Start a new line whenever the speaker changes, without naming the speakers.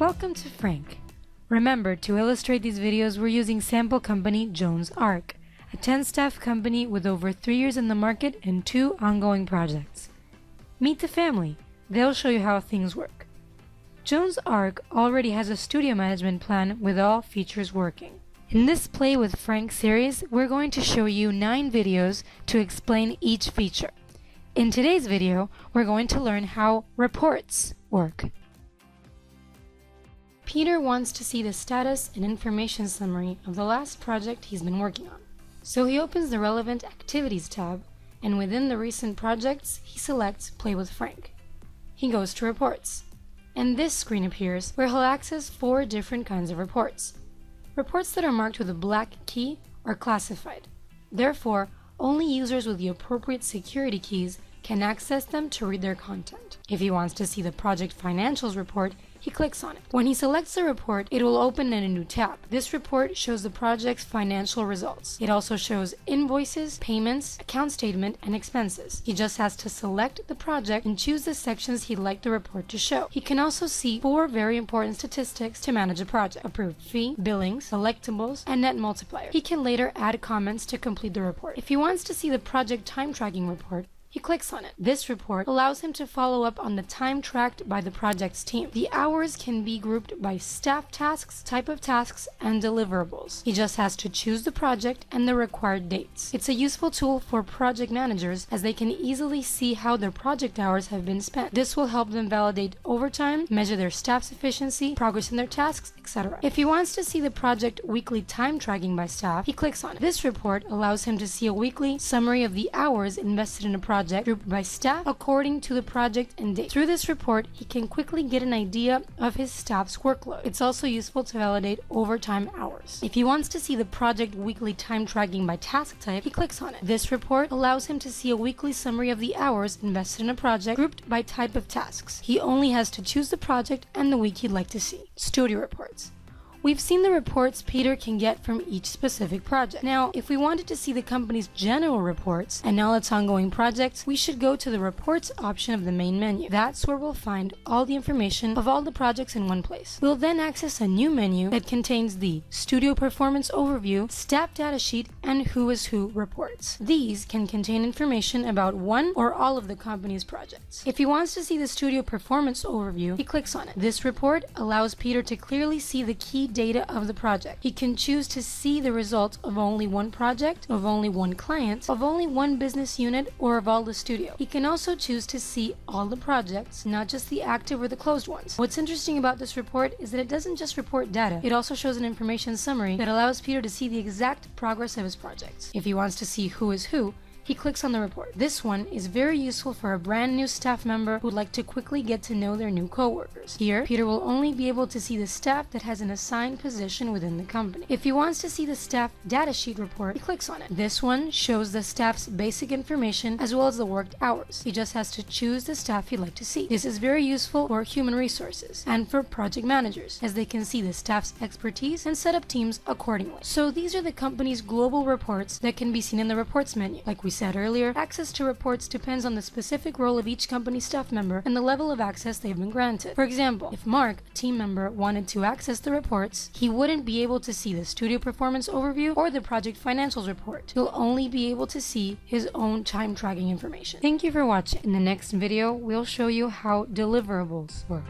Welcome to Frank. Remember, to illustrate these videos, we're using sample company Jones Arc, a 10-staff company with over 3 years in the market and 2 ongoing projects. Meet the family. They'll show you how things work. Jones Arc already has a studio management plan with all features working. In this Play with Frank series, we're going to show you 9 videos to explain each feature. In today's video, we're going to learn how reports work. Peter wants to see the status and information summary of the last project he's been working on. So he opens the Relevant Activities tab, and within the recent projects, he selects Play with Frank. He goes to Reports, and this screen appears where he'll access 4 different kinds of reports. Reports that are marked with a black key are classified. Therefore, only users with the appropriate security keys can access them to read their content. If he wants to see the project financials report, he clicks on it. When he selects the report, it will open in a new tab. This report shows the project's financial results. It also shows invoices, payments, account statement, and expenses. He just has to select the project and choose the sections he'd like the report to show. He can also see 4 very important statistics to manage a project: approved fee, billings, collectibles, and net multiplier. He can later add comments to complete the report. If he wants to see the project time tracking report, he clicks on it. This report allows him to follow up on the time tracked by the project's team. The hours can be grouped by staff tasks, type of tasks, and deliverables. He just has to choose the project and the required dates. It's a useful tool for project managers as they can easily see how their project hours have been spent. This will help them validate overtime, measure their staff's efficiency, progress in their tasks, etc. If he wants to see the project weekly time tracking by staff, he clicks on it. This report allows him to see a weekly summary of the hours invested in a project grouped by staff according to the project and date. Through this report, he can quickly get an idea of his staff's workload. It's also useful to validate overtime hours. If he wants to see the project weekly time tracking by task type, he clicks on it. This report allows him to see a weekly summary of the hours invested in a project grouped by type of tasks. He only has to choose the project and the week he'd like to see. Studio reports. We've seen the reports Peter can get from each specific project. Now, if we wanted to see the company's general reports and all its ongoing projects, we should go to the Reports option of the main menu. That's where we'll find all the information of all the projects in one place. We'll then access a new menu that contains the Studio Performance Overview, Staff Datasheet, and Who is Who reports. These can contain information about one or all of the company's projects. If he wants to see the Studio Performance Overview, he clicks on it. This report allows Peter to clearly see the key data of the project. He can choose to see the results of only one project, of only one client, of only one business unit, or of all the studio. He can also choose to see all the projects, not just the active or the closed ones. What's interesting about this report is that it doesn't just report data, it also shows an information summary that allows Peter to see the exact progress of his projects. If he wants to see who is who, he clicks on the report. This one is very useful for a brand new staff member who'd like to quickly get to know their new coworkers. Here, Peter will only be able to see the staff that has an assigned position within the company. If he wants to see the staff datasheet report, he clicks on it. This one shows the staff's basic information as well as the worked hours. He just has to choose the staff he'd like to see. This is very useful for human resources and for project managers, as they can see the staff's expertise and set up teams accordingly. So these are the company's global reports that can be seen in the Reports menu. Like we said earlier, access to reports depends on the specific role of each company staff member and the level of access they've been granted. For example, if Mark, a team member, wanted to access the reports, he wouldn't be able to see the Studio Performance Overview or the Project Financials report. He'll only be able to see his own time tracking information. Thank you for watching. In the next video, we'll show you how deliverables work.